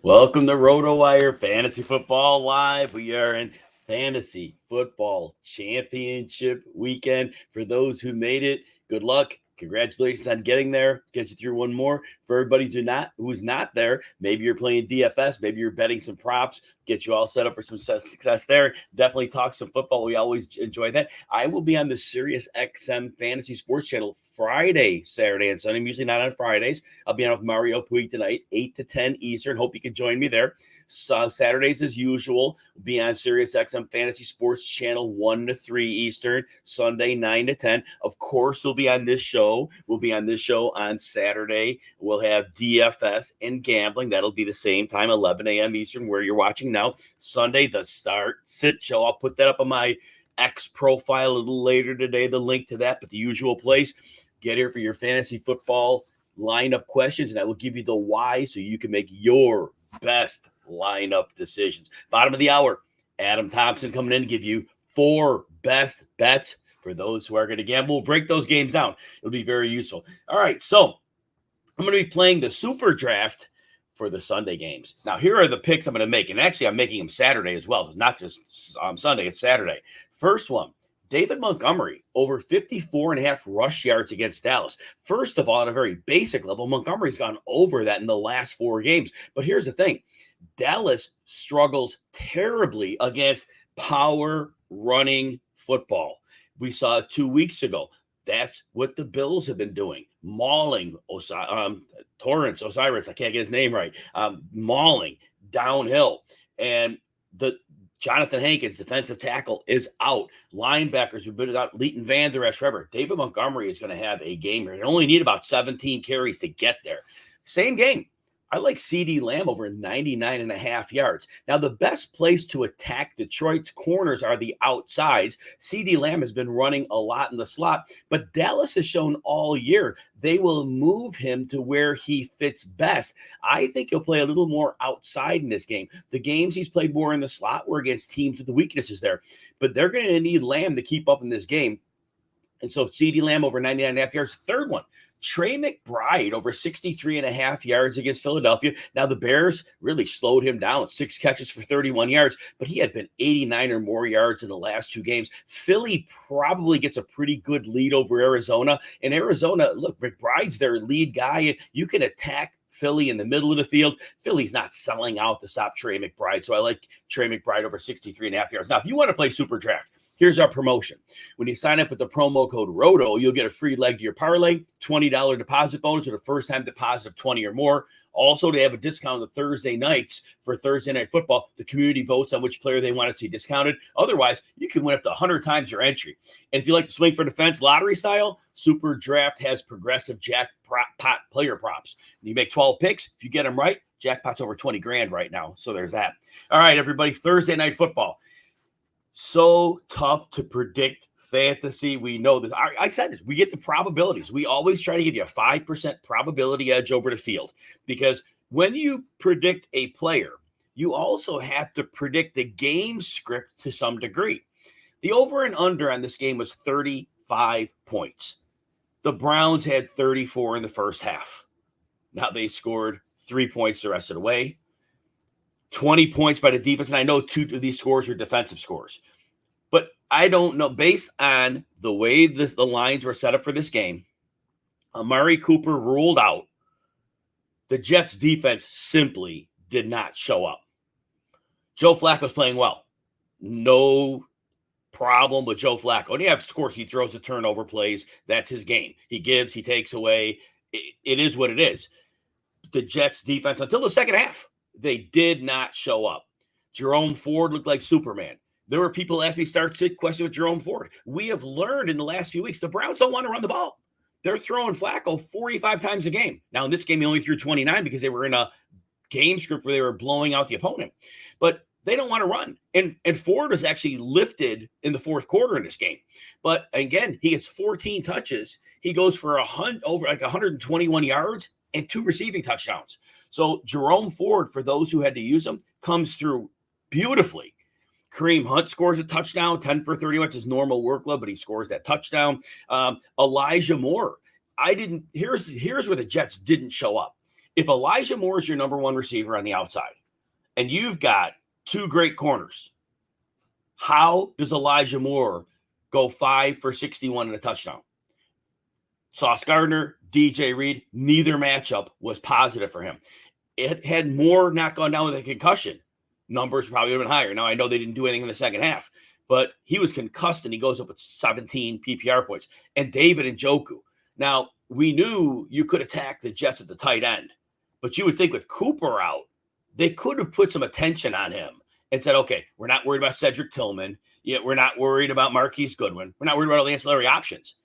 Welcome to RotoWire Fantasy Football Live. We are in Fantasy Football Championship weekend. For those who made it, good luck. Congratulations on getting there. Let's get you through one more. For everybody who's not there, maybe you're playing DFS, maybe you're betting some props, get you all set up for some success there. Definitely talk some football. We always enjoy that. I will be on the Sirius XM Fantasy Sports Channel Friday, Saturday, and Sunday. I'm usually not on Fridays. I'll be on with Mario Puig tonight, 8 to 10 Eastern. Hope you can join me there. Saturdays, as usual, will be on Sirius XM Fantasy Sports Channel 1 to 3 Eastern. Sunday, 9 to 10. Of course, we'll be on this show. We'll be on this show on Saturday. We'll have DFS and gambling. That'll be the same time, 11 a.m. Eastern, where you're watching now. Sunday, the Start Sit Show. I'll put that up on my X profile a little later today, the link to that, but the usual place. Get here for your fantasy football lineup questions, and I will give you the why so you can make your best lineup decisions. Bottom of the hour, Adam Thompson coming in to give you 4 best bets for those who are going to gamble. We'll break those games down. It'll be very useful. All right, so I'm going to be playing the SuperDraft for the Sunday games. Now, here are the picks I'm going to make, and actually I'm making them Saturday as well. It's not just Sunday, it's Saturday. First one, David Montgomery, over 54.5 rush yards against Dallas. First of all, at a very basic level, Montgomery's gone over that in the last 4 games. But here's the thing. Dallas struggles terribly against power running football. We saw it 2 weeks ago. That's what the Bills have been doing. Mauling Torrance, Osiris, I can't get his name right. Mauling downhill. And the Jonathan Hankins, defensive tackle, is out. Linebackers have been without Leighton Vander Esch forever. David Montgomery is going to have a game here. They only need about 17 carries to get there. Same game. I like CeeDee Lamb over 99.5 yards. Now, the best place to attack Detroit's corners are the outsides. CeeDee Lamb has been running a lot in the slot, but Dallas has shown all year they will move him to where he fits best. I think he'll play a little more outside in this game. The games he's played more in the slot were against teams with the weaknesses there, but they're going to need Lamb to keep up in this game. And so CeeDee Lamb over 99.5 yards. Third one, Trey McBride over 63.5 yards against Philadelphia. Now, the Bears really slowed him down. 6 catches for 31 yards, but he had been 89 or more yards in the last 2 games. Philly probably gets a pretty good lead over Arizona. And Arizona, look, McBride's their lead guy, and you can attack Philly in the middle of the field. Philly's not selling out to stop Trey McBride, so I like Trey McBride over 63.5 yards. Now, if you want to play SuperDraft, here's our promotion. When you sign up with the promo code ROTO, you'll get a free leg to your parlay, $20 deposit bonus with a first-time deposit of 20 or more. Also, to have a discount on the Thursday nights for Thursday Night Football, the community votes on which player they want to see discounted. Otherwise, you can win up to 100 times your entry. And if you like to swing for the fence lottery style, SuperDraft has progressive jackpot player props. You make 12 picks. If you get them right, jackpot's over 20 grand right now. So there's that. All right, everybody, Thursday Night Football. So tough to predict fantasy. We know this. I said this. We get the probabilities. We always try to give you a 5% probability edge over the field, because when you predict a player, you also have to predict the game script to some degree. The over and under on this game was 35 points. The Browns had 34 in the first half. Now they scored 3 points the rest of the way. 20 points by the defense, and I know 2 of these scores are defensive scores. But I don't know, based on the way the lines were set up for this game, Amari Cooper ruled out. The Jets' defense simply did not show up. Joe Flacco's playing well. No problem with Joe Flacco. And of course, he throws the turnover plays. That's his game. He gives, he takes away. It is what it is. The Jets' defense, until the second half, they did not show up. Jerome Ford looked like Superman. There were people asking me start-sit question with Jerome Ford. We have learned in the last few weeks, the Browns don't want to run the ball. They're throwing Flacco 45 times a game. Now, in this game, he only threw 29 because they were in a game script where they were blowing out the opponent. But they don't want to run. And Ford was actually lifted in the fourth quarter in this game. But again, he gets 14 touches. He goes for over 121 yards and 2 receiving touchdowns. So Jerome Ford, for those who had to use him, comes through beautifully. Kareem Hunt scores a touchdown, 10 for 31, his normal workload, but he scores that touchdown. Elijah Moore. Here's where the Jets didn't show up. If Elijah Moore is your number one receiver on the outside, and you've got two great corners, how does Elijah Moore go 5 for 61 and a touchdown? Sauce Gardner, DJ Reed, neither matchup was positive for him. It had Moore not gone down with a concussion, numbers probably would have been higher. Now, I know they didn't do anything in the second half, but he was concussed and he goes up with 17 PPR points. And David Njoku. Now, we knew you could attack the Jets at the tight end, but you would think with Cooper out, they could have put some attention on him and said, okay, we're not worried about Cedric Tillman. Yet we're not worried about Marquise Goodwin. We're not worried about all the ancillary options.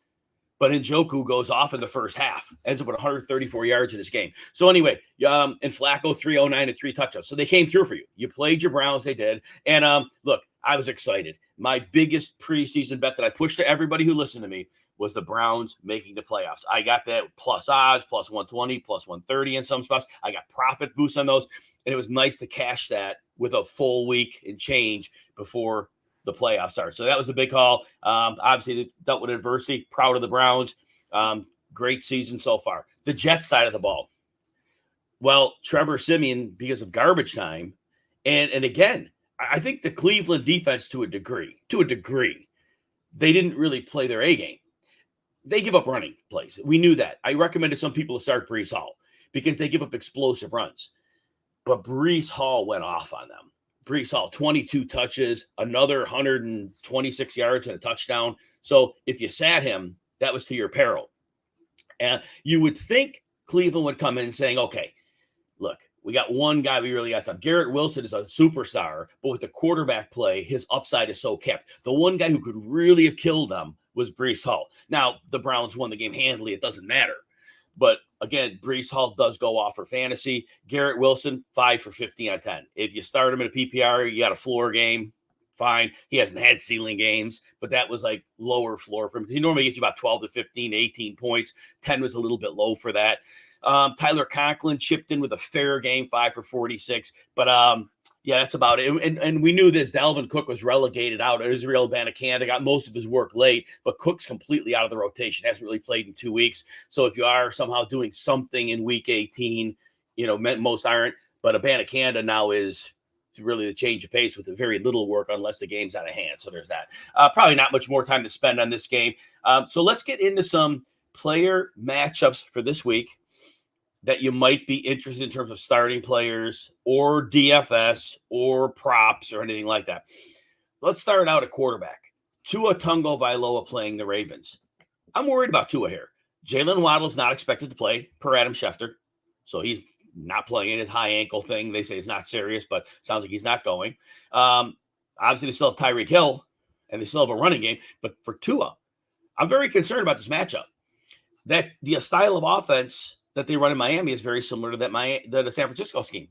But Njoku goes off in the first half, ends up with 134 yards in this game. So anyway, and Flacco 309 and 3 touchdowns. So they came through for you. You played your Browns, they did. And look, I was excited. My biggest preseason bet that I pushed to everybody who listened to me was the Browns making the playoffs. I got that plus odds, plus 120, plus 130 in some spots. I got profit boosts on those. And it was nice to cash that with a full week and change before the playoffs start. So that was the big call. Obviously, they dealt with adversity. Proud of the Browns. Great season so far. The Jets side of the ball. Well, Trevor Siemian, because of garbage time. And again, I think the Cleveland defense to a degree, they didn't really play their A game. They give up running plays. We knew that. I recommended some people to start Breece Hall because they give up explosive runs. But Breece Hall went off on them. Breece Hall, 22 touches, another 126 yards and a touchdown. So if you sat him, that was to your peril. And you would think Cleveland would come in saying, okay, look, we got one guy we really got some. Garrett Wilson is a superstar, but with the quarterback play, his upside is so kept. The one guy who could really have killed them was Breece Hall. Now, the Browns won the game handily. It doesn't matter. But again, Breece Hall does go off for fantasy. Garrett Wilson, 5 for 15 on 10. If you start him in a PPR, you got a floor game, fine. He hasn't had ceiling games, but that was like lower floor for him. He normally gets you about 12 to 15, 18 points. 10 was a little bit low for that. Tyler Conklin chipped in with a fair game, 5 for 46. But yeah, that's about it. And we knew this. Dalvin Cook was relegated out. Israel Abanikanda got most of his work late, but Cook's completely out of the rotation. Hasn't really played in 2 weeks. So if you are somehow doing something in week 18, most aren't. But Abanikanda now is really the change of pace with very little work unless the game's out of hand. So there's that. Probably not much more time to spend on this game. So let's get into some player matchups for this week that you might be interested in terms of starting players or DFS or props or anything like that. Let's start out at quarterback. Tua Tagovailoa playing the Ravens. I'm worried about Tua here. Jalen Waddle's not expected to play per Adam Schefter. So he's not playing in his high ankle thing. They say it's not serious, but sounds like he's not going. Obviously, they still have Tyreek Hill and they still have a running game. But for Tua, I'm very concerned about this matchup. That the style of offense that they run in Miami is very similar to the San Francisco scheme.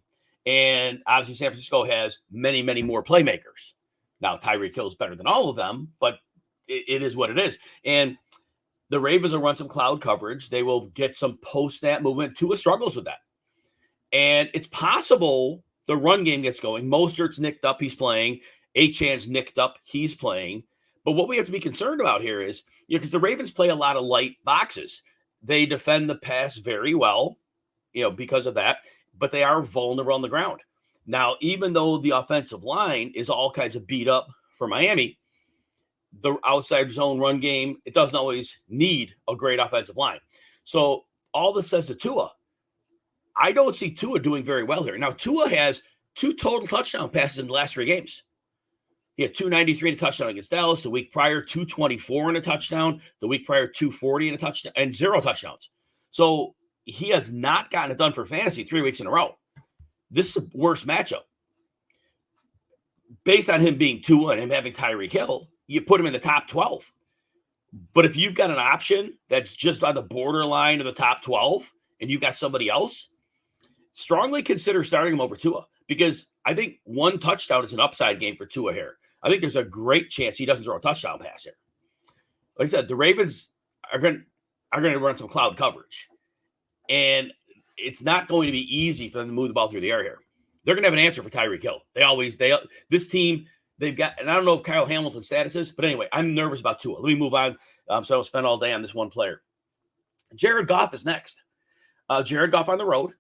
And obviously San Francisco has many, many more playmakers. Now, Tyreek Hill is better than all of them, but it is what it is. And the Ravens will run some cloud coverage. They will get some post-snap movement. Tua struggles with that. And it's possible the run game gets going. Mostert's nicked up. He's playing. Achan's nicked up. He's playing. But what we have to be concerned about here is, because the Ravens play a lot of light boxes. They defend the pass very well, because of that, but they are vulnerable on the ground. Now, even though the offensive line is all kinds of beat up for Miami, the outside zone run game, it doesn't always need a great offensive line. So all this says to Tua, I don't see Tua doing very well here. Now, Tua has 2 total touchdown passes in the last 3 games. He had 293 in a touchdown against Dallas. The week prior, 224 in a touchdown. The week prior, 240 in a touchdown and 0 touchdowns. So he has not gotten it done for fantasy 3 weeks in a row. This is a worse matchup. Based on him being Tua and him having Tyreek Hill, you put him in the top 12. But if you've got an option that's just on the borderline of the top 12 and you've got somebody else, strongly consider starting him over Tua, because I think 1 touchdown is an upside game for Tua here. I think there's a great chance he doesn't throw a touchdown pass here. Like I said, the Ravens are going to run some cloud coverage. And it's not going to be easy for them to move the ball through the air here. They're going to have an answer for Tyreek Hill. This team, they've got, and I don't know if Kyle Hamilton's status is, but anyway, I'm nervous about Tua. Let me move on so I don't spend all day on this one player. Jared Goff is next. Jared Goff on the road.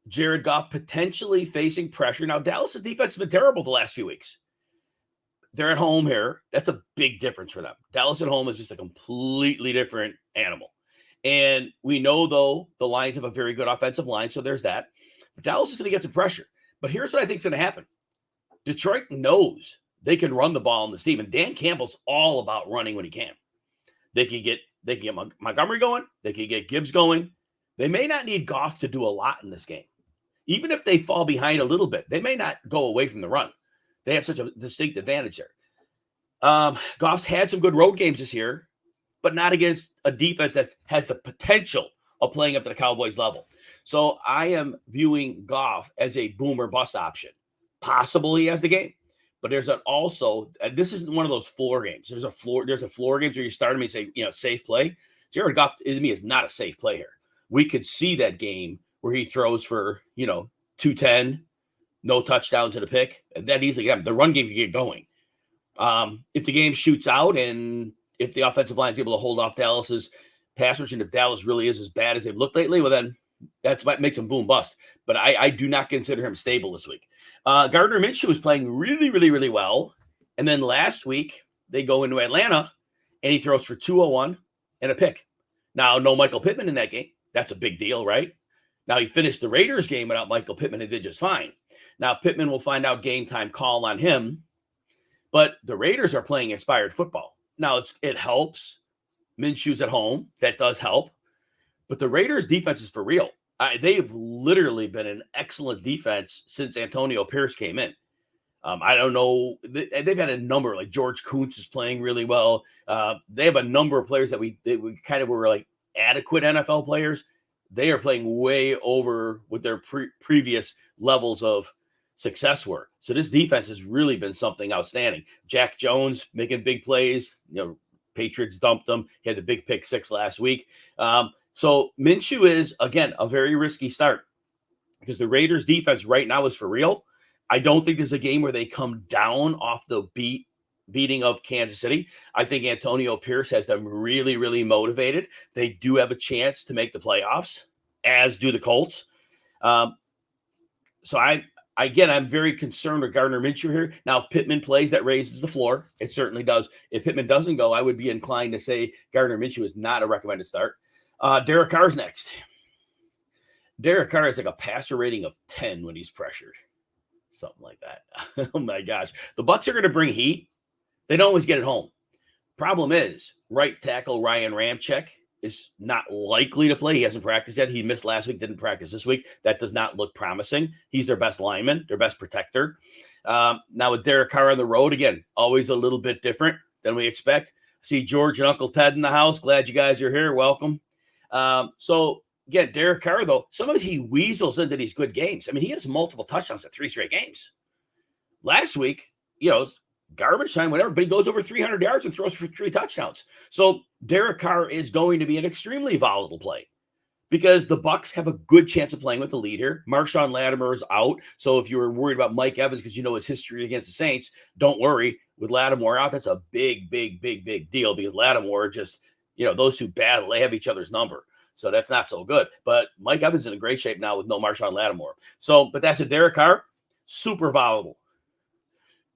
Jared Goff potentially facing pressure. Now, Dallas's defense has been terrible the last few weeks. They're at home here. That's a big difference for them. Dallas at home is just a completely different animal. And we know, though, the Lions have a very good offensive line, so there's that. But Dallas is going to get some pressure. But here's what I think is going to happen. Detroit knows they can run the ball on this team, and Dan Campbell's all about running when he can. They can get Montgomery going. They can get Gibbs going. They may not need Goff to do a lot in this game. Even if they fall behind a little bit, they may not go away from the run. They have such a distinct advantage there. Goff's had some good road games this year, but not against a defense that has the potential of playing up to the Cowboys level. So I am viewing Goff as a boom or bust option. Possible he has the game, but there's an also, this isn't one of those floor games. There's a floor games where you start him and say, safe play. Jared Goff, to me, is not a safe play here. We could see that game where he throws for, 210, no touchdowns and a pick. That easily, the run game can get going. If the game shoots out and if the offensive line is able to hold off Dallas's pass rush, and if Dallas really is as bad as they've looked lately, well, then that's what makes him boom bust. But I do not consider him stable this week. Gardner Minshew was playing really, really, really well. And then last week, they go into Atlanta, and he throws for 201 and a pick. Now, no Michael Pittman in that game. That's a big deal, right? Now, he finished the Raiders game without Michael Pittman and did just fine. Now, Pittman will find out game time call on him. But the Raiders are playing inspired football. Now, it helps. Minshew's at home. That does help. But the Raiders' defense is for real. They've literally been an excellent defense since Antonio Pierce came in. I don't know. They've had a number, like George Kuntz is playing really well. They have a number of players that we kind of were like adequate NFL players. They are playing way over what their previous levels of success were. So this defense has really been something outstanding. Jack Jones making big plays. Patriots dumped him. He had the big pick 6 last week. So Minshew is, again, a very risky start because the Raiders defense right now is for real. I don't think there's a game where they come down off the beating of Kansas City. I think Antonio Pierce has them really, really motivated. They do have a chance to make the playoffs, as do the Colts. So I'm very concerned with Gardner Minshew here. Now, Pittman plays, that raises the floor. It certainly does. If Pittman doesn't go, I would be inclined to say Gardner Minshew is not a recommended start. Derek Carr's next. Derek Carr has like a passer rating of 10 when he's pressured. Something like that. Oh, my gosh. The Bucs are going to bring heat. They don't always get it home. Problem is, right tackle Ryan Ramczyk is not likely to play. He hasn't practiced yet. He missed last week, didn't practice this week. That does not look promising. He's their best lineman, their best protector. Now with Derek Carr on the road, again, always a little bit different than we expect. See George and Uncle Ted in the house. Glad you guys are here. Welcome. So again, Derek Carr, though, sometimes he weasels into these good games. I mean, he has multiple touchdowns at 3 straight games. Last week, garbage time, whatever, but he goes over 300 yards and throws for 3 touchdowns. So Derek Carr is going to be an extremely volatile play because the Bucs have a good chance of playing with the lead here. Marshawn Lattimore is out. So if you were worried about Mike Evans because you know his history against the Saints, don't worry. With Lattimore out, that's a big, big, big, big deal because Lattimore just, those two battle, they have each other's number. So that's not so good. But Mike Evans is in great shape now with no Marshawn Lattimore. So, but that's a Derek Carr, super volatile.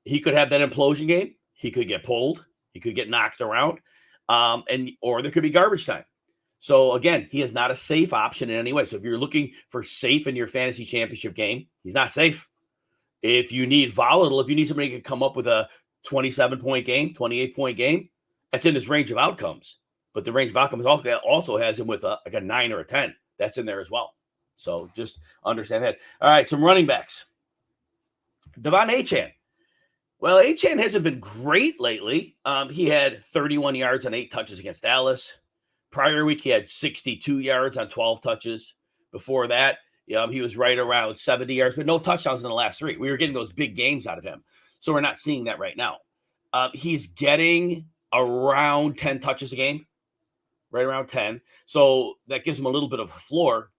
He could have that implosion game. He could get pulled. He could get knocked around. Or there could be garbage time. So again, he is not a safe option in any way. So if you're looking for safe in your fantasy championship game, he's not safe. If you need volatile, if you need somebody who can come up with a 27-point game, 28-point game, that's in his range of outcomes. But the range of outcomes also has him with a 9 or a 10. That's in there as well. So just understand that. All right, some running backs. Devon Achane. Well, Achane hasn't been great lately. He had 31 yards on 8 touches against Dallas. Prior week, he had 62 yards on 12 touches. Before that, he was right around 70 yards, but no touchdowns in the last 3. We were getting those big games out of him. So we're not seeing that right now. He's getting around 10 touches a game, right around 10. So that gives him a little bit of a floor.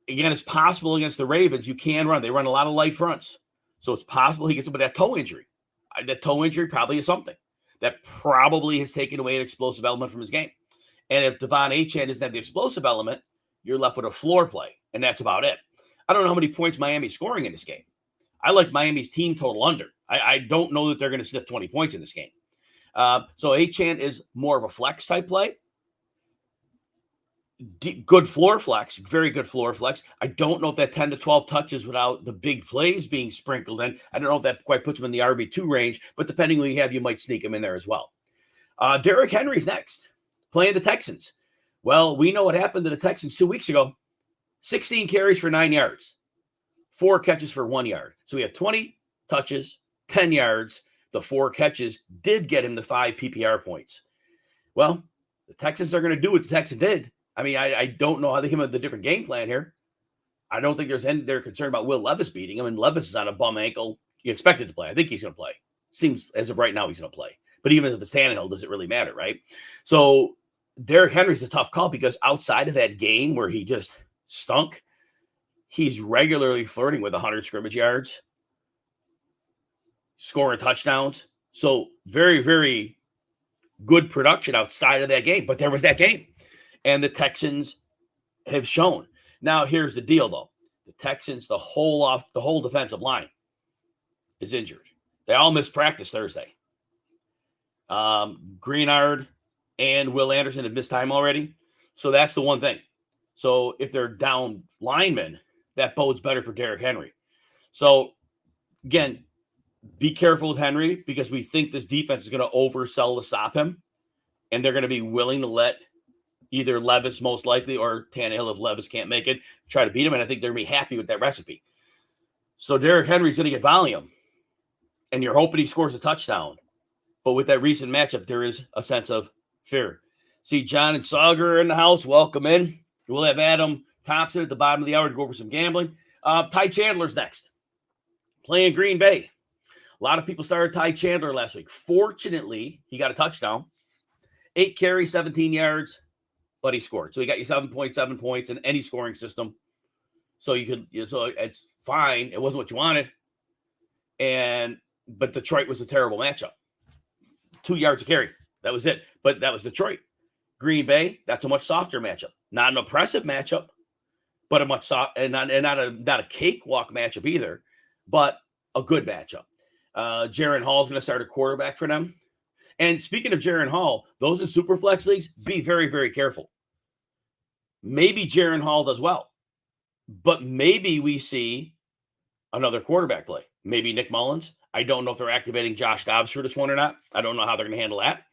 Again, it's possible against the Ravens. You can run. They run a lot of light fronts. So it's possible he gets that toe injury. That toe injury probably is something that probably has taken away an explosive element from his game. And if Devon Achane doesn't have the explosive element, you're left with a floor play, and that's about it. I don't know how many points Miami's scoring in this game. I like Miami's team total under. I don't know that they're going to sniff 20 points in this game. So Achane is more of a flex type play. Good floor flex, very good floor flex. I don't know if that 10 to 12 touches without the big plays being sprinkled in. I don't know if that quite puts him in the RB2 range, but depending on who you have, you might sneak him in there as well. Derrick Henry's next, playing the Texans. Well, we know what happened to the Texans 2 weeks ago. 16 carries for 9 yards, 4 catches for 1 yard. So we had 20 touches, 10 yards. The 4 catches did get him the 5 PPR points. Well, the Texans are going to do what the Texans did. I mean, I don't know how they came up with a different game plan here. I don't think they're concerned about Will Levis beating him. And Levis is on a bum ankle. You expect it to play. I think he's going to play. Seems as of right now he's going to play. But even if it's Tannehill, does it really matter, right? So Derrick Henry's a tough call because outside of that game where he just stunk, he's regularly flirting with 100 scrimmage yards, scoring touchdowns. So very, very good production outside of that game. But there was that game. And the Texans have shown. Now, here's the deal, though. The Texans, the whole defensive line is injured. They all missed practice Thursday. Greenard and Will Anderson have missed time already. So that's the one thing. So if they're down linemen, that bodes better for Derrick Henry. So, again, be careful with Henry because we think this defense is going to oversell to stop him. And they're going to be willing to let either Levis most likely or Tannehill, if Levis can't make it, try to beat him. And I think they're going to be happy with that recipe. So Derrick Henry's going to get volume. And you're hoping he scores a touchdown. But with that recent matchup, there is a sense of fear. See, John and Sauger in the house. Welcome in. We'll have Adam Thompson at the bottom of the hour to go over some gambling. Ty Chandler's next. Playing Green Bay. A lot of people started Ty Chandler last week. Fortunately, he got a touchdown. 8 carries, 17 yards, but he scored. So he got you 7.7 points in any scoring system. So so it's fine. It wasn't what you wanted. But Detroit was a terrible matchup. 2 yards a carry. That was it. But that was Detroit. Green Bay, that's a much softer matchup. Not an oppressive matchup, but a much soft and not a cakewalk matchup either, but a good matchup. Jaren Hall's going to start a quarterback for them. And speaking of Jaren Hall, those in Superflex leagues, be very, very careful. Maybe Jaren Hall does well, but maybe we see another quarterback play. Maybe Nick Mullins. I don't know if they're activating Josh Dobbs for this one or not. I don't know how they're going to handle that.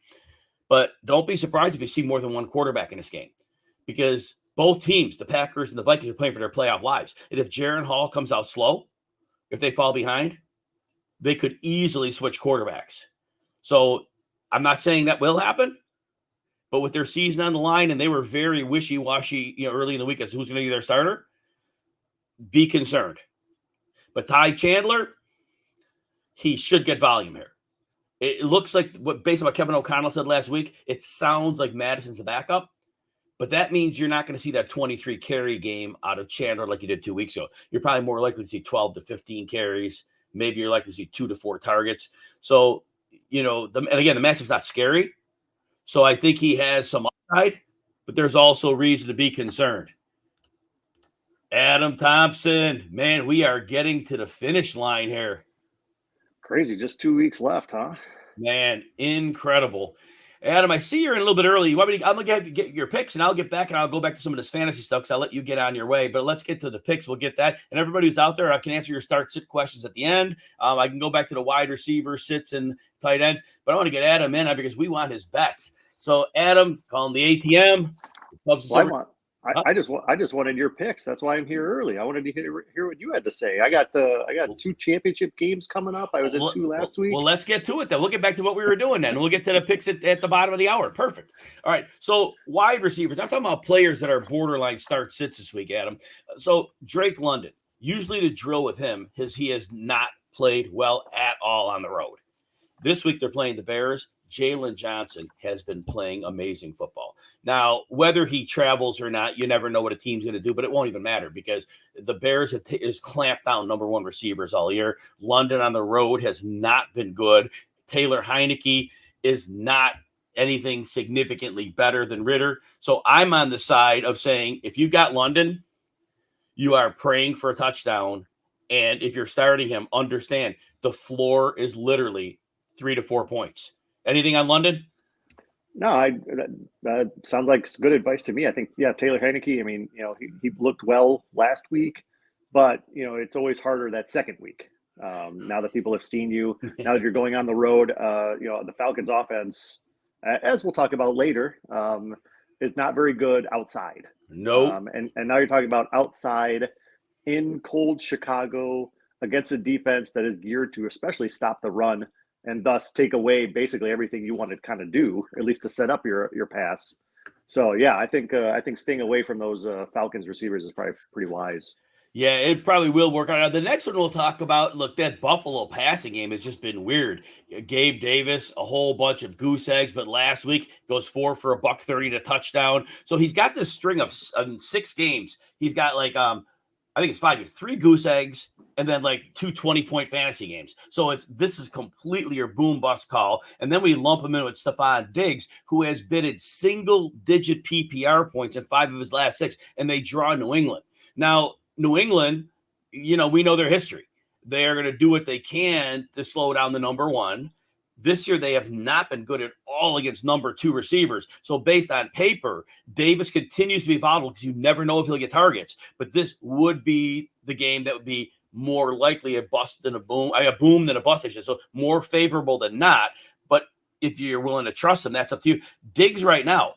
But don't be surprised if you see more than one quarterback in this game because both teams, the Packers and the Vikings, are playing for their playoff lives. And if Jaren Hall comes out slow, if they fall behind, they could easily switch quarterbacks. So I'm not saying that will happen, but with their season on the line, and they were very wishy-washy, early in the week as who's going to be their starter, be concerned. But Ty Chandler, he should get volume here. It looks like based on what Kevin O'Connell said last week, it sounds like Madison's the backup, but that means you're not going to see that 23 carry game out of Chandler like you did 2 weeks ago. You're probably more likely to see 12 to 15 carries. Maybe you're likely to see 2 to 4 targets. So, and again, the matchup's not scary. So I think he has some upside, but there's also reason to be concerned. Adam Thompson, man, we are getting to the finish line here. Crazy, just 2 weeks left, huh? Man, incredible. Adam, I see you're in a little bit early. You want me to? I'm going to get your picks, and I'll get back, and I'll go back to some of this fantasy stuff because I'll let you get on your way. But let's get to the picks. We'll get that. And everybody who's out there, I can answer your start-sit questions at the end. I can go back to the wide receiver, sits, and tight ends. But I want to get Adam in because we want his bets. So, Adam, call him the ATM. I just wanted your picks. That's why I'm here early. I wanted to hear what you had to say. I got 2 championship games coming up. I was in 2 last week. Well, let's get to it then. We'll get back to what we were doing then. We'll get to the picks at the bottom of the hour. Perfect. All right. So wide receivers. I'm talking about players that are borderline start sits this week, Adam. So Drake London. Usually the drill with him is he has not played well at all on the road. This week they're playing the Bears. Jalen Johnson has been playing amazing football. Now, whether he travels or not, you never know what a team's going to do, but it won't even matter because the Bears have clamped down number 1 receivers all year. London on the road has not been good. Taylor Heineke is not anything significantly better than Ritter. So I'm on the side of saying if you got London, you are praying for a touchdown. And if you're starting him, understand the floor is literally 3 to 4 points. Anything on London? No, that sounds like good advice to me. I think, Taylor Heineke, I mean, he looked well last week, but, it's always harder that second week. Now that people have seen you, now that you're going on the road, the Falcons offense, as we'll talk about later, is not very good outside. No. And now you're talking about outside in cold Chicago against a defense that is geared to especially stop the run and thus take away basically everything you want to kind of do, at least to set up your pass. So yeah, I think staying away from those Falcons receivers is probably pretty wise. Yeah, it probably will work out. Now, the next one we'll talk about, look, that Buffalo passing game has just been weird. Gabe Davis, a whole bunch of goose eggs, but last week goes 4 for $130 to touchdown. So he's got this string of 6 games. He's got like I think it's 5, 3 goose eggs, and then like 2 20-point fantasy games. So this is completely your boom bust call. And then we lump him in with Stephon Diggs, who has been at single-digit PPR points in 5 of his last 6, and they draw New England. Now, New England, we know their history. They are going to do what they can to slow down the number one. This year, they have not been good at all against number 2 receivers. So based on paper, Davis continues to be volatile because you never know if he'll get targets. But this would be the game that would be more likely a bust than a boom than a bust. So more favorable than not. But if you're willing to trust him, that's up to you. Diggs right now,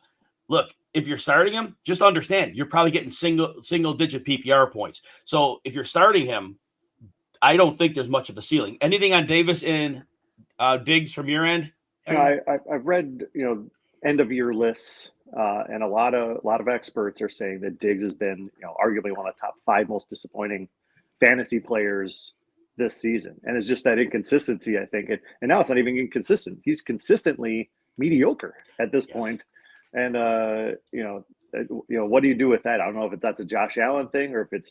look, if you're starting him, just understand you're probably getting single digit PPR points. So if you're starting him, I don't think there's much of a ceiling. Anything on Davis and Diggs from your end? I've read end of year lists, and a lot of experts are saying that Diggs has been arguably one of the top 5 most disappointing fantasy players this season, and it's just that inconsistency, I think. And now it's not even inconsistent; he's consistently mediocre at this point. And what do you do with that? I don't know if that's a Josh Allen thing or if it's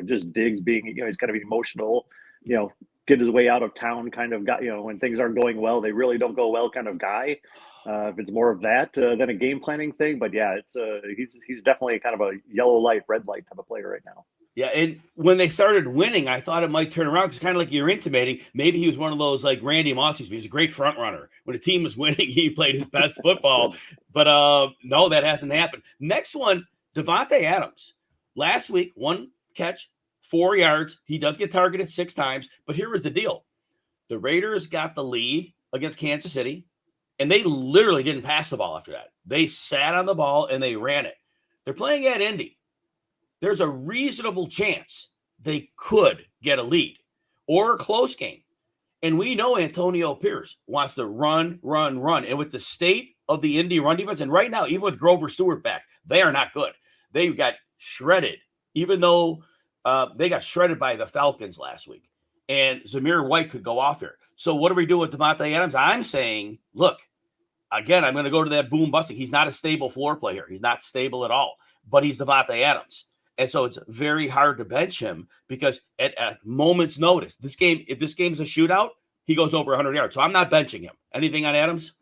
just Diggs being he's kind of emotional, get his way out of town kind of guy. When things aren't going well, they really don't go well kind of guy. If it's more of that than a game planning thing, but yeah, it's he's definitely kind of a yellow light, red light type of player right now. Yeah, and when they started winning, I thought it might turn around because kind of like you're intimating, maybe he was one of those like Randy Moss used to be. He was a great front runner. When the team was winning, he played his best football. But no, that hasn't happened. Next one, Davante Adams. Last week, 1 catch, 4 yards. He does get targeted 6 times. But here was the deal. The Raiders got the lead against Kansas City, and they literally didn't pass the ball after that. They sat on the ball, and they ran it. They're playing at Indy. There's a reasonable chance they could get a lead or a close game. And we know Antonio Pierce wants to run. And with the state of the Indy run defense, and right now, even with Grover Stewart back, they are not good. They got shredded, even though they got shredded by the Falcons last week. And Zamir White could go off here. So what do we do with Davante Adams? I'm saying, look, again, I'm going to go to that boom busting. He's not a stable floor play here. He's not stable at all, but he's Davante Adams. And so it's very hard to bench him because at a moment's notice, if this game's a shootout, he goes over 100 yards. So I'm not benching him. Anything on Adams?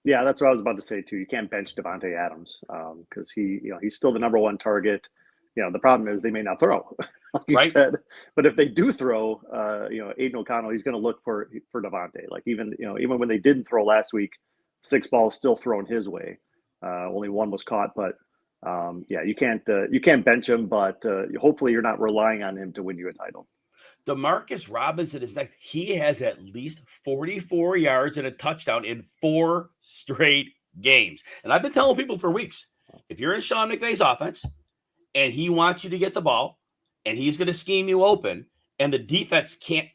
Yeah, that's what I was about to say too. You can't bench Davante Adams because he's still the number 1 target. The problem is they may not throw, like you said. But if they do throw, Aiden O'Connell, he's going to look for Davante. Like even when they didn't throw last week, 6 balls still thrown his way. Only 1 was caught, but. You can't bench him, but hopefully you're not relying on him to win you a title. DeMarcus Robinson is next. He has at least 44 yards and a touchdown in 4 straight games. And I've been telling people for weeks, if you're in Sean McVay's offense and he wants you to get the ball and he's going to scheme you open and the defense can't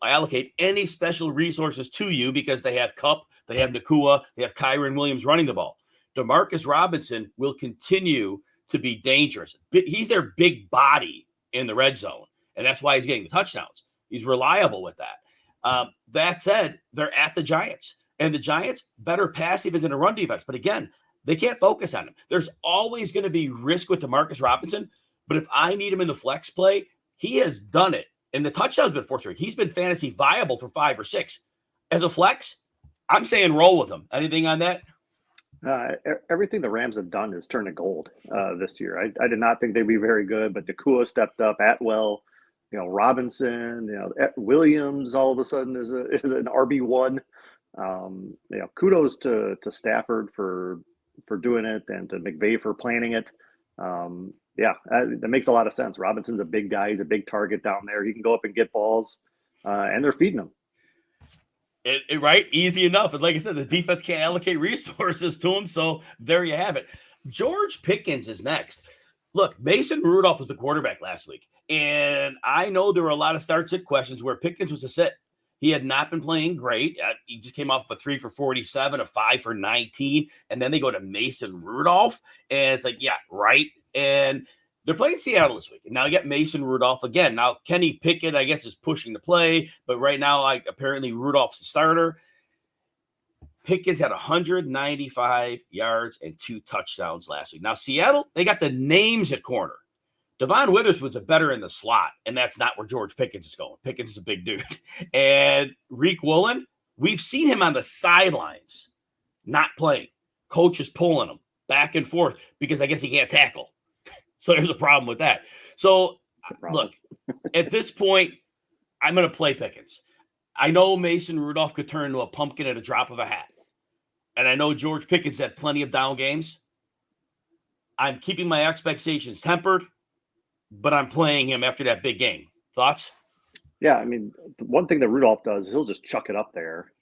allocate any special resources to you because they have Kupp, they have Nakua, they have Kyron Williams running the ball. DeMarcus Robinson will continue to be dangerous. He's their big body in the red zone, and that's why he's getting the touchdowns. He's reliable with that. That said, they're at the Giants, and the Giants better pass defense than a run defense. But again, they can't focus on him. There's always going to be risk with DeMarcus Robinson, but if I need him in the flex play, he has done it. And the touchdown's been 4 straight. He's been fantasy viable for 5 or 6. As a flex, I'm saying roll with him. Anything on that? Everything the Rams have done is turned to gold this year. I did not think they'd be very good, but Nakua stepped up. Atwell, Robinson, Williams all of a sudden is an RB1. Kudos to Stafford for doing it and to McVay for planning it. That makes a lot of sense. Robinson's a big guy. He's a big target down there. He can go up and get balls, and they're feeding him. Right? Easy enough. And like I said, the defense can't allocate resources to him. So there you have it. George Pickens is next. Look, Mason Rudolph was the quarterback last week. And I know there were a lot of start-sit questions where Pickens was a sit. He had not been playing great. He just came off a 3 for 47, a 5 for 19. And then they go to Mason Rudolph. And it's like, yeah, right. And they're playing Seattle this week. Now you got Mason Rudolph again. Now Kenny Pickett, I guess, is pushing the play, but right now, apparently Rudolph's the starter. Pickens had 195 yards and 2 touchdowns last week. Now Seattle, they got the names at corner. Devon Witherspoon's a better in the slot, and that's not where George Pickens is going. Pickens is a big dude. And Reek Woolen, we've seen him on the sidelines not playing. Coach is pulling him back and forth because I guess he can't tackle. So there's a problem with that. So, look, at this point, I'm going to play Pickens. I know Mason Rudolph could turn into a pumpkin at a drop of a hat. And I know George Pickens had plenty of down games. I'm keeping my expectations tempered, but I'm playing him after that big game. Thoughts? Yeah, I mean, one thing that Rudolph does, he'll just chuck it up there,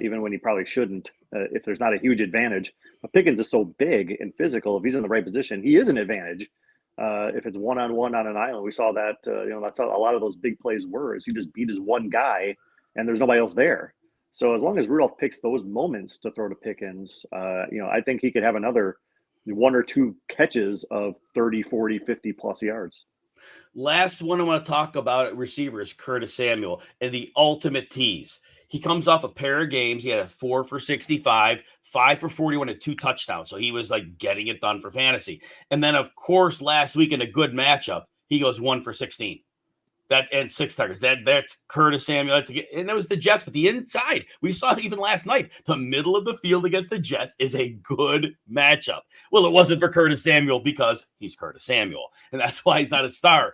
even when he probably shouldn't, if there's not a huge advantage. But Pickens is so big and physical. If he's in the right position, he is an advantage. If it's one-on-one on an island, we saw that, that's how a lot of those big plays were, is he just beat his one guy and there's nobody else there. So as long as Rudolph picks those moments to throw to Pickens, I think he could have another 1 or 2 catches of 30, 40, 50 plus yards. Last one I want to talk about at receiver is Curtis Samuel and the ultimate tease. He comes off a pair of games. He had a 4 for 65, 5 for 41, and 2 touchdowns. So he was like getting it done for fantasy. And then, of course, last week in a good matchup, he goes 1 for 16. That and 6 targets. That's Curtis Samuel. And that was the Jets, but the inside, we saw it even last night. The middle of the field against the Jets is a good matchup. Well, it wasn't for Curtis Samuel because he's Curtis Samuel, and that's why he's not a star.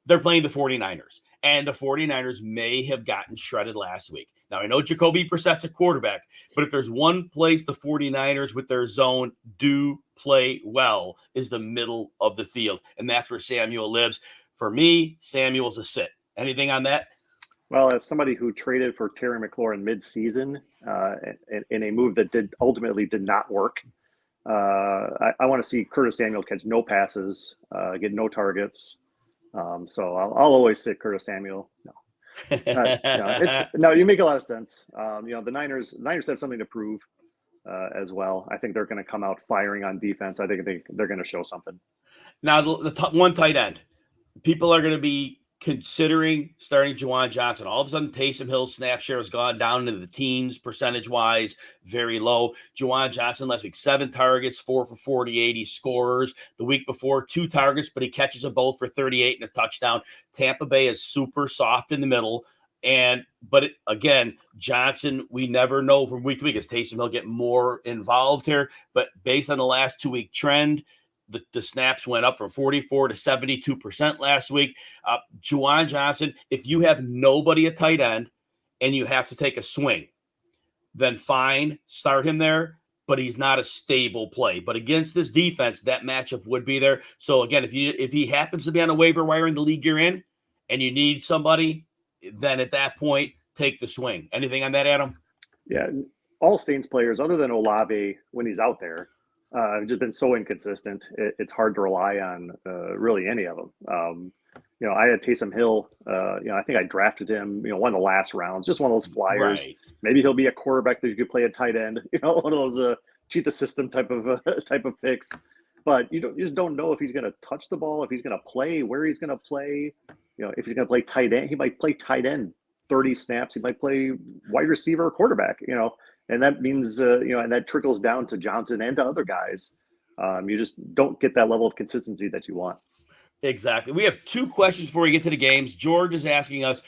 They're playing the 49ers, and the 49ers may have gotten shredded last week. Now, I know Jacoby Brissett's a quarterback, but if there's one place the 49ers with their zone do play well is the middle of the field, and that's where Samuel lives. For me, Samuel's a sit. Anything on that? Well, as somebody who traded for Terry McLaurin mid-season in a move that ultimately did not work, I want to see Curtis Samuel catch no passes, get no targets. So I'll always sit Curtis Samuel. No, you make a lot of sense. The Niners have something to prove as well. I think they're going to come out firing on defense. I think they're going to show something. Now, the one tight end. People are going to be considering starting Juwan Johnson. All of a sudden, Taysom Hill's snap share has gone down into the teens percentage-wise, very low. Juwan Johnson last week, 7 targets, 4 for 48. He scores. The week before, 2 targets, but he catches them both for 38 and a touchdown. Tampa Bay is super soft in the middle. Again, Johnson, we never know from week to week. As Taysom Hill get more involved here. But based on the last 2-week trend, the snaps went up from 44 to 72% last week. Juwan Johnson, if you have nobody at tight end and you have to take a swing, then fine, start him there, but he's not a stable play. But against this defense, that matchup would be there. So again, if he happens to be on a waiver wire in the league you're in and you need somebody, then at that point, take the swing. Anything on that, Adam? Yeah, all Saints players, other than Olave, when he's out there, have just been so inconsistent. It's hard to rely on really any of them. I had Taysom Hill. I think I drafted him. One of the last rounds, just one of those flyers. Right. Maybe he'll be a quarterback that you could play at tight end. One of those cheat the system type of picks. But you just don't know if he's going to touch the ball, if he's going to play, where he's going to play. If he's going to play tight end, he might play tight end 30 snaps. He might play wide receiver or quarterback. And that means, and that trickles down to Johnson and to other guys. You just don't get that level of consistency that you want. Exactly. We have 2 questions before we get to the games. George is asking us,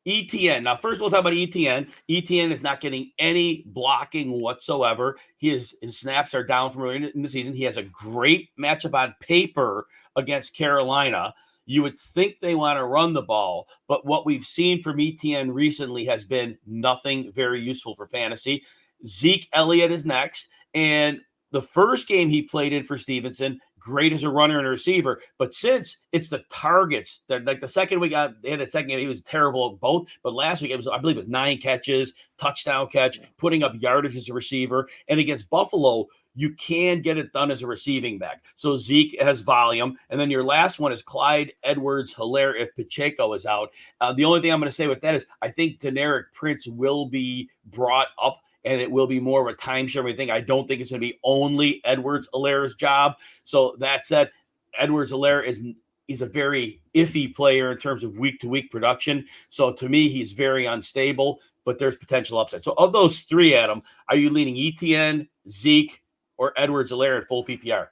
ETN. Now, first we'll talk about ETN. ETN is not getting any blocking whatsoever. His snaps are down from earlier in the season. He has a great matchup on paper against Carolina. You would think they want to run the ball, but what we've seen from ETN recently has been nothing very useful for fantasy. Zeke Elliott is next, and the first game he played in for Stevenson, great as a runner and a receiver. But since it's the targets, that like the second week they had a second game, he was terrible at both. But last week I believe it was 9 catches, touchdown catch, putting up yardage as a receiver. And against Buffalo, you can get it done as a receiving back. So Zeke has volume. And then your last one is Clyde Edwards-Helaire if Pacheco is out. The only thing I'm going to say with that is I think Deneric Prince will be brought up, and it will be more of a timeshare thing. I don't think it's going to be only Edwards-Helaire's job. So that said, Edwards-Helaire he's a very iffy player in terms of week-to-week production. So to me, he's very unstable, but there's potential upside. So of those three, Adam, are you leaning ETN, Zeke, or Edwards-Helaire at full PPR?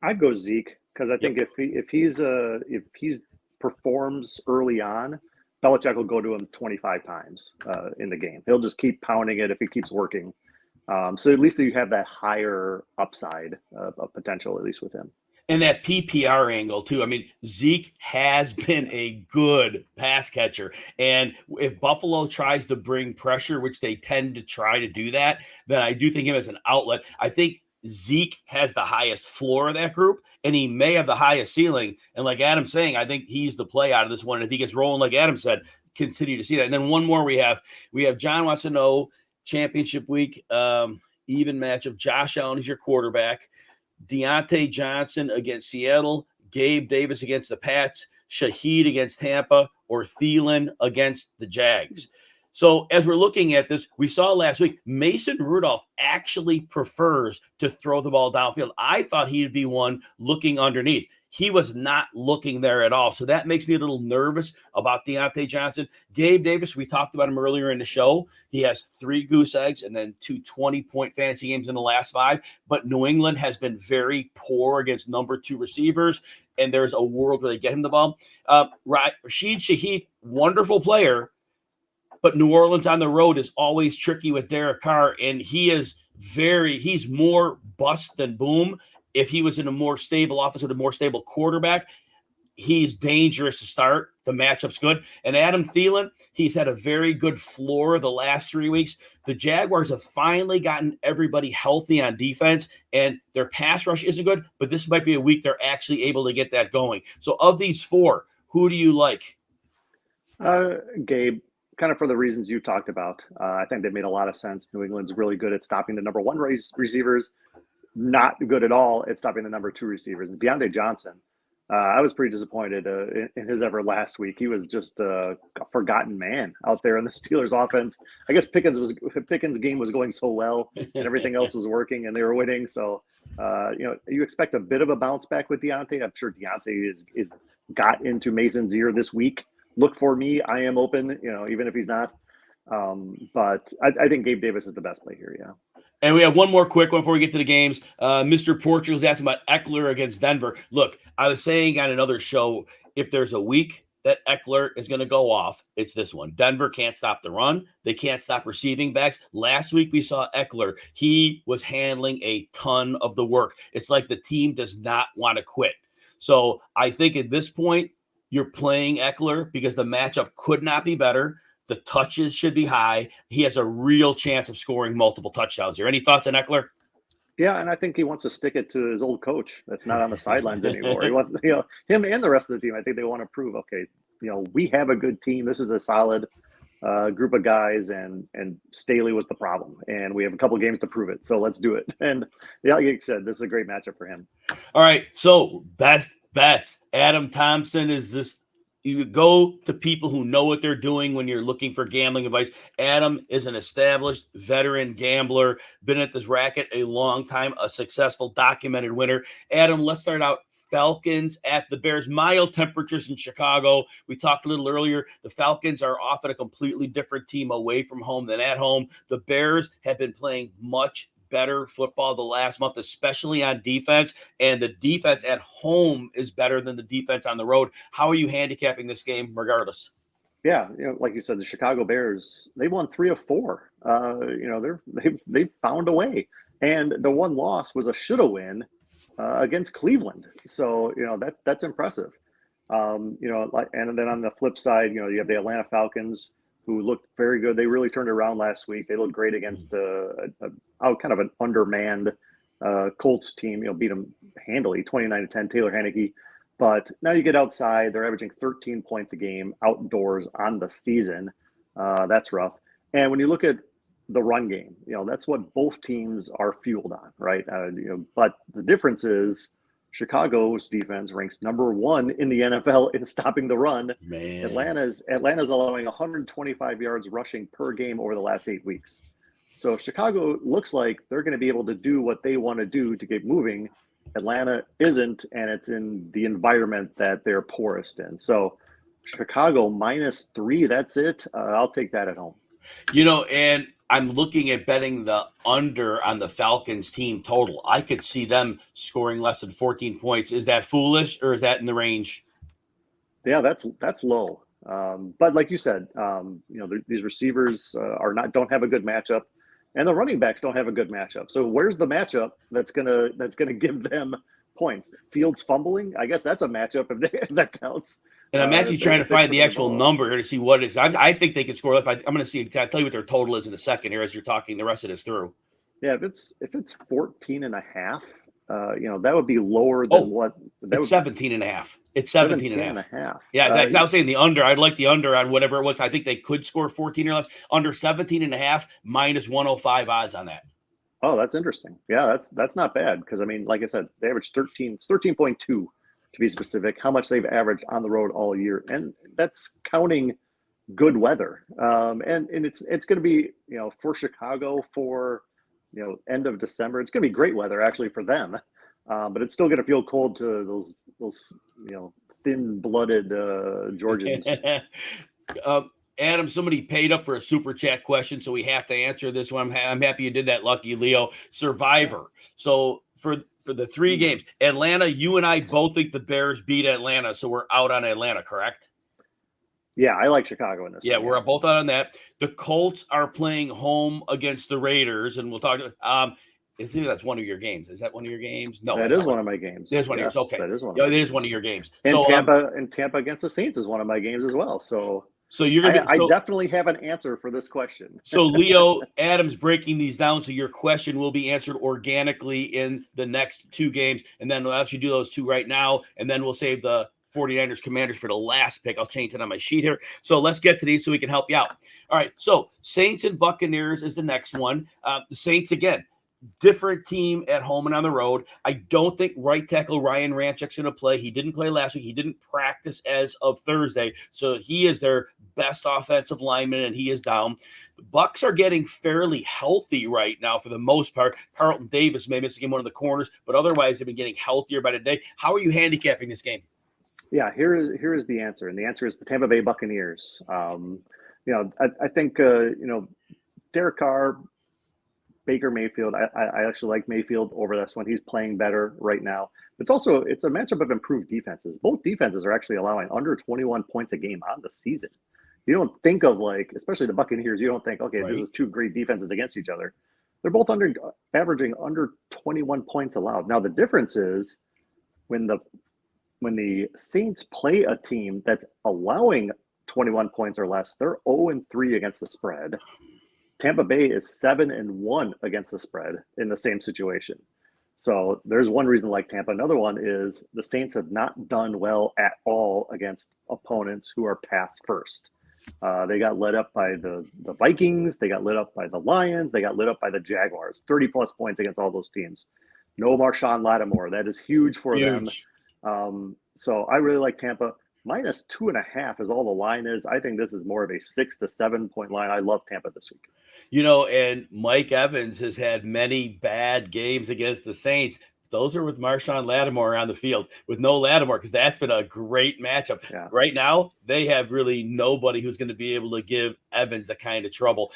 I'd go Zeke because I think if he's performs early on, Belichick will go to him 25 times in the game. He'll just keep pounding it if it keeps working. So at least you have that higher upside of potential, at least with him. And that PPR angle, too. I mean, Zeke has been a good pass catcher. And if Buffalo tries to bring pressure, which they tend to try to do that, then I do think him as an outlet. I think Zeke has the highest floor of that group, and he may have the highest ceiling. And like Adam's saying, I think he's the play out of this one. And if he gets rolling, like Adam said, continue to see that. And then one more we have John wants to know championship week, even matchup. Josh Allen is your quarterback. Deontay Johnson against Seattle, Gabe Davis against the Pats, Shaheed against Tampa, or Thielen against the Jags. So as we're looking at this, we saw last week, Mason Rudolph actually prefers to throw the ball downfield. I thought he'd be one looking underneath. He was not looking there at all. So that makes me a little nervous about Deontay Johnson. Gabe Davis, we talked about him earlier in the show. He has 3 goose eggs and then 2 20-point fantasy games in the last 5. But New England has been very poor against number 2 receivers, and there's a world where they get him the ball. Rashid Shaheed, wonderful player, but New Orleans on the road is always tricky with Derek Carr, and he's more bust than boom. If he was in a more stable offense with a more stable quarterback, he's dangerous to start. The matchup's good. And Adam Thielen, he's had a very good floor the last 3 weeks. The Jaguars have finally gotten everybody healthy on defense, and their pass rush isn't good, but this might be a week they're actually able to get that going. So of these 4, who do you like? Gabe, kind of for the reasons you talked about. I think they made a lot of sense. New England's really good at stopping the number 1 receivers. Not good at all at stopping the number 2 receivers. And Deontay Johnson, I was pretty disappointed in his effort last week. He was just a forgotten man out there in the Steelers offense. I guess Pickens' game was going so well and everything else was working and they were winning. So, you expect a bit of a bounce back with Deontay. I'm sure Deontay is got into Mason's ear this week. Look for me. I am open, even if he's not. But I think Gabe Davis is the best play here. Yeah. And we have one more quick one before we get to the games. Mr. Portugal's asking about Eckler against Denver. Look, I was saying on another show, if there's a week that Eckler is going to go off, it's this one. Denver can't stop the run. They can't stop receiving backs. Last week we saw Eckler. He was handling a ton of the work. It's like the team does not want to quit. So I think at this point, you're playing Eckler because the matchup could not be better. The touches should be high. He has a real chance of scoring multiple touchdowns here. Any thoughts on Eckler? Yeah, and I think he wants to stick it to his old coach that's not on the sidelines anymore. He wants, him and the rest of the team. I think they want to prove, okay, we have a good team. This is a solid group of guys, and Staley was the problem, and we have a couple of games to prove it. So let's do it. And like you said, this is a great matchup for him. All right, so best bets. Adam Thompson is this. You go to people who know what they're doing when you're looking for gambling advice. Adam is an established veteran gambler, been at this racket a long time, a successful documented winner. Adam, let's start out. Falcons at the Bears. Mild temperatures in Chicago. We talked a little earlier. The Falcons are often a completely different team away from home than at home. The Bears have been playing much better football the last month, especially on defense, and the defense at home is better than the defense on the road. How are you handicapping this game regardless? Yeah, like you said, the Chicago Bears, they won 3 of 4. They've found a way. And the one loss was a shoulda win against Cleveland. So, that's impressive. And then on the flip side, you have the Atlanta Falcons who looked very good. They really turned around last week. They looked great against kind of an undermanned Colts team. Beat them handily, 29-10. Taylor Heineke. But now you get outside, they're averaging 13 points a game outdoors on the season. That's rough. And when you look at the run game, that's what both teams are fueled on, right? But the difference is Chicago's defense ranks number 1 in the NFL in stopping the run. Man. Atlanta's allowing 125 yards rushing per game over the last 8 weeks. So Chicago looks like they're going to be able to do what they want to do to get moving. Atlanta isn't, and it's in the environment that they're poorest in. So Chicago -3, that's it. I'll take that at home. And I'm looking at betting the under on the Falcons team total. I could see them scoring less than 14 points. Is that foolish, or is that in the range? Yeah, that's low. But like you said, these receivers don't have a good matchup. And the running backs don't have a good matchup. So where's the matchup that's gonna give them points? Fields fumbling? I guess that's a matchup if that counts. And I'm actually trying to find the actual number here to see what it is. I think they could score up. I'm going to see. I'll tell you what their total is in a second here as you're talking the rest of this through. Yeah, if it's 14.5, that would be lower than what. It's 17.5. It's 17.5. Yeah, I was saying the under. I'd like the under on whatever it was. I think they could score 14 or less. Under 17.5, -105 odds on that. Oh, that's interesting. Yeah, that's not bad because like I said, they average 13. It's 13.2 to be specific. How much they've averaged on the road all year, and that's counting good weather. And it's going to be for Chicago for end of December. It's going to be great weather actually for them. But it's still going to feel cold to those thin-blooded Georgians. Adam, somebody paid up for a super chat question, so we have to answer this one. I'm happy you did that, Lucky Leo. Survivor. So for the 3 games, Atlanta, you and I both think the Bears beat Atlanta, so we're out on Atlanta, correct? Yeah, I like Chicago in this. Yeah, we're both out on that. The Colts are playing home against the Raiders, and we'll talk. That's one of your games. Is that one of your games? No, that is one of my games. It is one of yours. Okay, that is one. It is one of your games. And Tampa against the Saints is one of my games as well. So you're gonna. I definitely have an answer for this question. So Leo, Adam's breaking these down, so your question will be answered organically in the next 2 games, and then we'll actually do those 2 right now, and then we'll save the 49ers Commanders for the last pick. I'll change it on my sheet here. So let's get to these so we can help you out. All right. So Saints and Buccaneers is the next one. The Saints, again, different team at home and on the road. I don't think right tackle Ryan Ramczyk's going to play. He didn't play last week. He didn't practice as of Thursday. So he is their best offensive lineman, and he is down. The Bucs are getting fairly healthy right now for the most part. Carlton Davis may miss a game, one of the corners, but otherwise they've been getting healthier by the day. How are you handicapping this game? Yeah, here is the answer, and the answer is the Tampa Bay Buccaneers. I think Derek Carr, Baker Mayfield. I actually like Mayfield over this one. He's playing better right now. It's a matchup of improved defenses. Both defenses are actually allowing under 21 points a game on the season. You don't think of especially the Buccaneers. You don't think, okay, This is 2 great defenses against each other. They're both averaging under 21 points allowed. Now the difference is when the Saints play a team that's allowing 21 points or less, they're 0-3 against the spread. Tampa Bay is 7-1 against the spread in the same situation. So there's one reason like Tampa. Another one is the Saints have not done well at all against opponents who are pass first. They got lit up by the Vikings. They got lit up by the Lions. They got lit up by the Jaguars. 30-plus points against all those teams. No Marshawn Lattimore. That is huge for them. So I really like Tampa. -2.5 is all the line is. I think this is more of a 6 to 7 point line. I love Tampa this week. And Mike Evans has had many bad games against the Saints. Those are with Marshawn Lattimore on the field. With no Lattimore, because that's been a great matchup. Yeah. Right now, they have really nobody who's going to be able to give Evans that kind of trouble.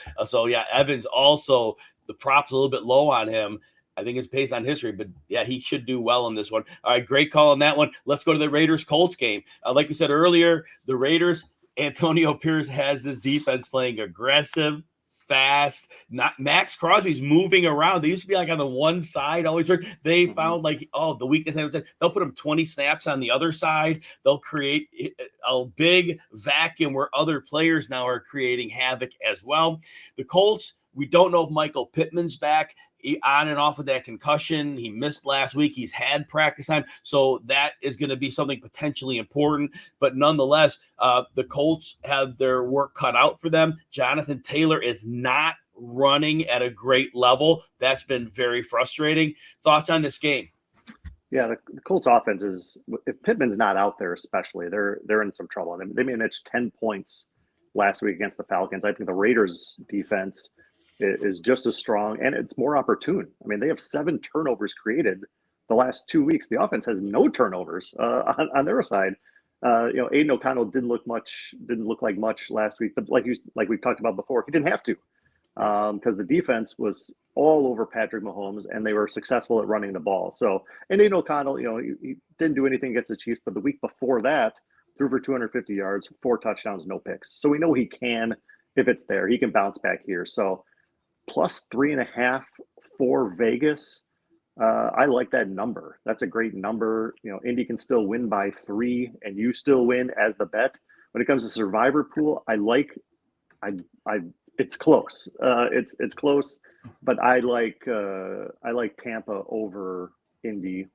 Evans also, the prop's a little bit low on him. I think it's based on history, but yeah, he should do well in this one. All right, great call on that one. Let's go to the Raiders-Colts game. Like we said earlier, the Raiders Antonio Pierce has this defense playing aggressive, fast. Not Max Crosby's moving around. They used to be like on the one side always. They found like, the weakness. They'll put him 20 snaps on the other side. They'll create a big vacuum where other players now are creating havoc as well. The Colts, we don't know if Michael Pittman's back. On and off of that concussion. He missed last week. He's had practice time. So that is going to be something potentially important. But nonetheless, the Colts have their work cut out for them. Jonathan Taylor is not running at a great level. That's been very frustrating. Thoughts on this game? Yeah, the Colts offense is, if Pittman's not out there especially, they're in some trouble. They managed 10 points last week against the Falcons. I think the Raiders defense is just as strong, and it's more opportune. I mean, they have 7 turnovers created the last 2 weeks. The offense has no turnovers on their side. Aiden O'Connell didn't look like much last week, but like we talked about before, he didn't have to because the defense was all over Patrick Mahomes, and they were successful at running the ball. So, and Aiden O'Connell, he didn't do anything against the Chiefs, but the week before that, threw for 250 yards, 4 touchdowns, no picks. So we know he can, if it's there, he can bounce back here. So plus 3.5 for Vegas. I like that number. That's a great number. Indy can still win by 3 and you still win as the bet. When it comes to survivor pool, it's close. It's close, but I like Tampa over Indy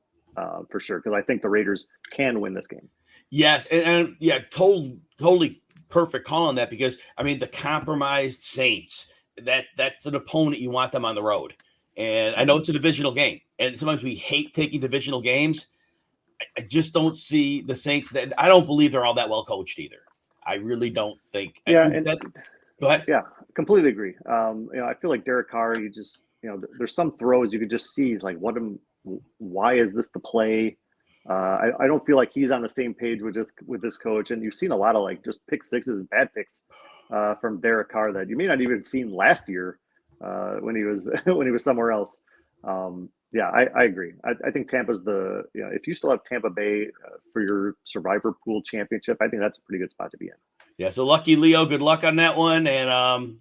for sure, because I think the Raiders can win this game. Yes, and yeah, totally perfect call on that, because the compromised Saints, that's an opponent you want them on the road. And I know it's a divisional game, and sometimes we hate taking divisional games. I just don't see the Saints. I don't believe they're all that well coached either. I really don't think. Yeah, go ahead. Yeah, completely agree. I feel like Derek Carr, you just, there's some throws you could just see. He's like, why is this the play? I don't feel like he's on the same page with this coach. And you've seen a lot of like just pick sixes and bad picks from Derek Carr that you may not even seen last year when he was somewhere else. I agree. I think Tampa's if you still have Tampa Bay for your survivor pool championship, I think that's a pretty good spot to be in. Yeah, so lucky Leo, good luck on that one. And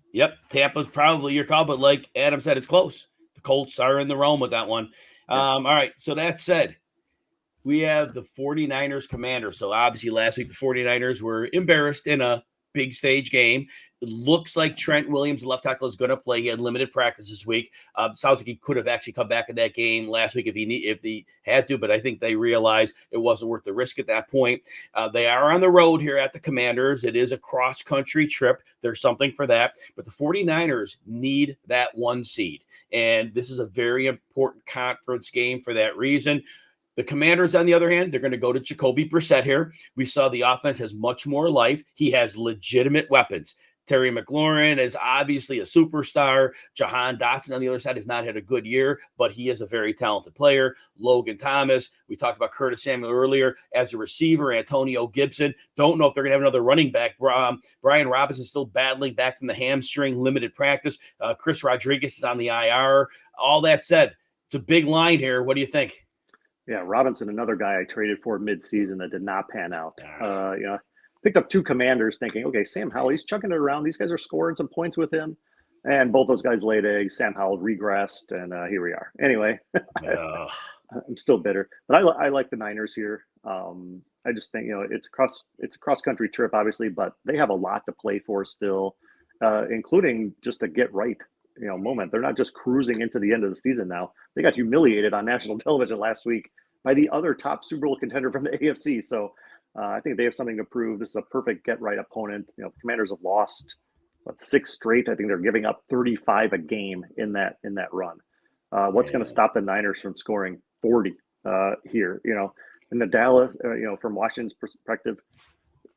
Tampa's probably your call, but like Adam said, it's close. The Colts are in the realm with that one. All right, so that said, we have the 49ers Commanders. So obviously last week the 49ers were embarrassed in a big stage game. It looks like Trent Williams, the left tackle, is going to play. He had limited practice this week. Sounds like he could have actually come back in that game last week if he had to, but I think they realized it wasn't worth the risk at that point. They are on the road here at the Commanders. It is a cross-country trip. There's something for that. But the 49ers need that 1 seed. And this is a very important conference game for that reason. The Commanders, on the other hand, they're going to go to Jacoby Brissett here. We saw the offense has much more life. He has legitimate weapons. Terry McLaurin is obviously a superstar. Jahan Dotson on the other side has not had a good year, but he is a very talented player. Logan Thomas, we talked about Curtis Samuel earlier. As a receiver, Antonio Gibson. Don't know if they're going to have another running back. Brian Robinson still battling back from the hamstring, limited practice. Chris Rodriguez is on the IR. All that said, it's a big line here. What do you think? Yeah, Robinson, another guy I traded for mid-season that did not pan out. Picked up 2 Commanders thinking, okay, Sam Howell, he's chucking it around. These guys are scoring some points with him. And both those guys laid eggs. Sam Howell regressed, and here we are. Anyway, I'm still bitter. But I like the Niners here. I just think, it's a cross-country trip, obviously, but they have a lot to play for still, including just a get-right moment. They're not just cruising into the end of the season now. They got humiliated on national television last week by the other top Super Bowl contender from the AFC. So I think they have something to prove. This is a perfect get-right opponent. The Commanders have lost 6 straight. I think they're giving up 35 a game in that run. What's going to stop the Niners from scoring 40 here? In the Dallas, from Washington's perspective,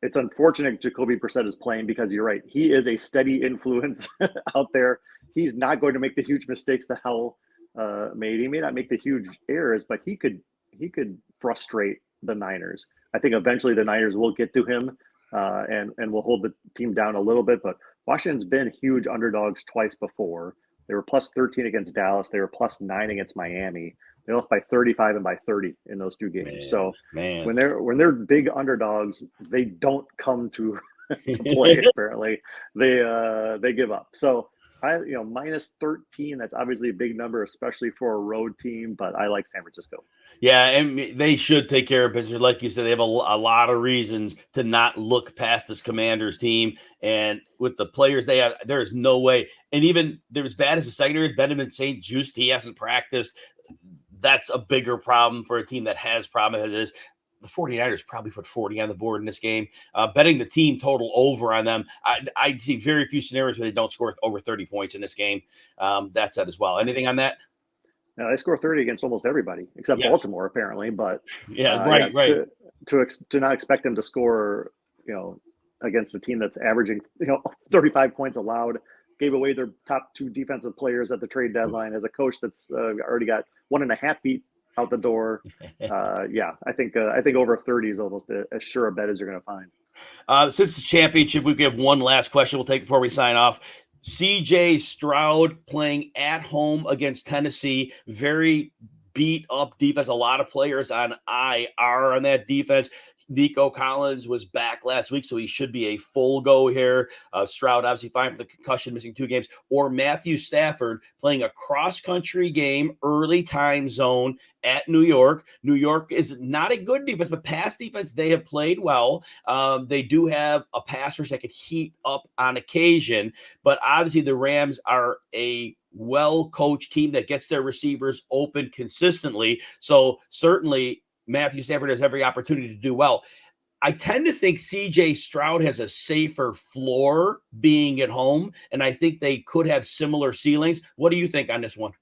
it's unfortunate Jacoby Brissett is playing because you're right. He is a steady influence out there. He's not going to make the huge mistakes that Howell made. He may not make the huge errors, but he could frustrate the Niners. I think eventually the Niners will get to him and will hold the team down a little bit. But Washington's been huge underdogs twice before. They were plus 13 against Dallas. They were plus 9 against Miami. They lost by 35 and by 30 in those 2 games. When they're big underdogs, they don't come to to play. Apparently, they give up. So minus 13. That's obviously a big number, especially for a road team. But I like San Francisco. Yeah, and they should take care of business. Like you said, they have a lot of reasons to not look past this Commanders team. And with the players they have, there is no way. And even they're as bad as the secondary is, Benjamin St. Juste, he hasn't practiced. That's a bigger problem for a team that has problems as it is. The 49ers probably put 40 on the board in this game. Betting the team total over on them, I see very few scenarios where they don't score over 30 points in this game. That's it as well. Anything on that? No, they score 30 against almost everybody except Baltimore, apparently. But right. To not expect them to score, against a team that's averaging, 35 points allowed, gave away their top 2 defensive players at the trade deadline as a coach that's already got 1.5 feet out the door. I think over 30 is almost as sure a bet as you're going to find. Since it's championship, we have one last question we'll take before we sign off. CJ Stroud playing at home against Tennessee. Very beat up defense. A lot of players on IR on that defense. Nico Collins was back last week, so he should be a full go here. Stroud obviously fine for the concussion, missing 2 games. Or Matthew Stafford playing a cross-country game, early time zone at New York. New York is not a good defense, but pass defense, they have played well. They do have a pass rush that could heat up on occasion, but obviously the Rams are a well-coached team that gets their receivers open consistently. So certainly Matthew Stafford has every opportunity to do well. I tend to think CJ Stroud has a safer floor being at home, and I think they could have similar ceilings. What do you think on this one?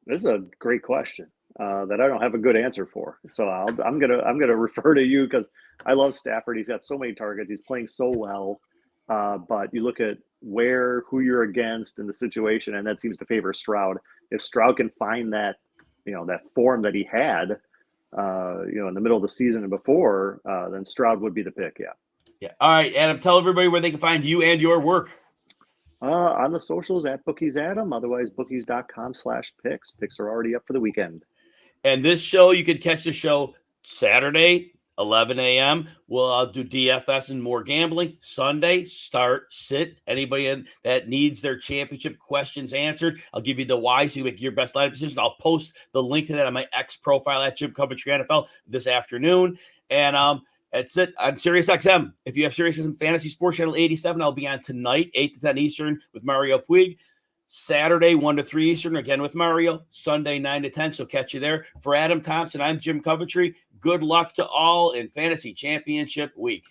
This is a great question that I don't have a good answer for. So I'm gonna refer to you because I love Stafford. He's got so many targets. He's playing so well. But you look at who you're against in the situation, and that seems to favor Stroud. If Stroud can find that, that form that he had, in the middle of the season and before, then Stroud would be the pick. Yeah. All right, Adam, tell everybody where they can find you and your work. On the socials at Bookies Adam, otherwise bookies.com/picks. Picks are already up for the weekend. And this show, you could catch the show Saturday, 11 a.m. We'll do DFS and more gambling. Sunday, start, sit. Anybody that needs their championship questions answered, I'll give you the why so you make your best lineup decisions. I'll post the link to that on my X profile at Jim Coventry NFL this afternoon. And that's it on SiriusXM. If you have SiriusXM Fantasy Sports Channel 87, I'll be on tonight, 8 to 10 Eastern with Mario Puig. Saturday, 1 to 3 Eastern, again with Mario. Sunday, 9 to 10, so catch you there. For Adam Thompson, I'm Jim Coventry. Good luck to all in Fantasy Championship Week.